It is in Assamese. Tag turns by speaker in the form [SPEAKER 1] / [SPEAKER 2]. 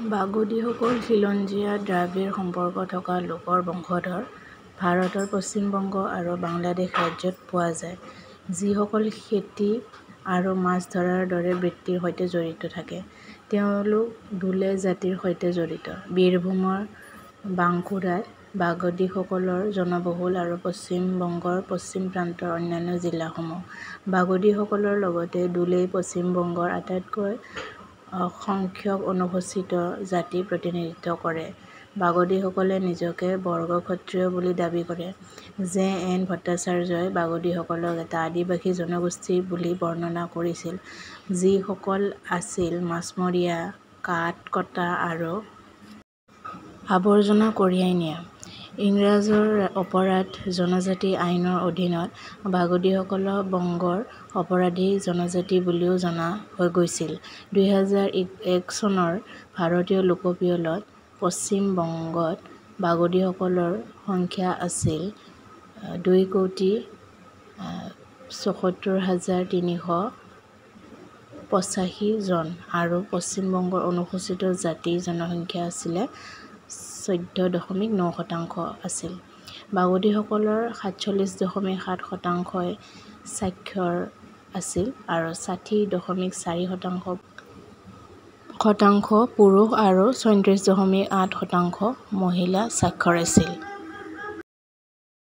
[SPEAKER 1] বাগদীসকল খিলঞ্জীয়া দ্ৰাবিড় সম্পৰ্ক থকা লোকৰ বংশধৰ ভাৰতৰ পশ্চিম বংগ আৰু বাংলাদেশ ৰাজ্যত পোৱা যায়, যিসকল খেতি আৰু মাছ ধৰাৰ দৰে বৃত্তিৰ সৈতে জড়িত থাকে। তেওঁলোক ডোলে জাতিৰ সৈতে জড়িত। বীৰভূমৰ বাঙ্কুৰাত বাগদীসকলৰ জনবহুল আৰু পশ্চিম বংগৰ পশ্চিম প্ৰান্তৰ অন্যান্য জিলাসমূহ। বাগদীসকলৰ লগতে ডোলেই পশ্চিম বংগৰ আটাইতকৈ সংখ্যক অনুসূচিত জাতি প্ৰতিনিধিত্ব কৰে। বাগদীসকলে নিজকে বৰ্গ ক্ষত্ৰিয় বুলি দাবী কৰে। জে. এন. ভট্টাচাৰ্যই বাগদীসকলক এটা আদিবাসী জনগোষ্ঠী বুলি বৰ্ণনা কৰিছিল, যিসকল আছিল মাছমৰীয়া, কাঠ কটা আৰু আৱৰ্জনা কঢ়িয়াই নিয়া। ইংৰাজৰ অপৰাধ জনজাতি আইনৰ অধীনত বাগদীসকলক বংগৰ অপৰাধী জনজাতি বুলিও জনা হৈ গৈছিল। 2001 চনৰ ভাৰতীয় লোকপিয়লত পশ্চিম বংগত বাগদীসকলৰ সংখ্যা আছিল 2,74,385 জন আৰু পশ্চিম বংগৰ অনুসূচিত জাতিৰ জনসংখ্যা আছিল 14.9% আছিল। বাগদীসকলৰ 47.7% সাক্ষৰ আছিল আৰু 60.4% পুৰুষ আৰু 34.8% মহিলা সাক্ষৰ আছিল।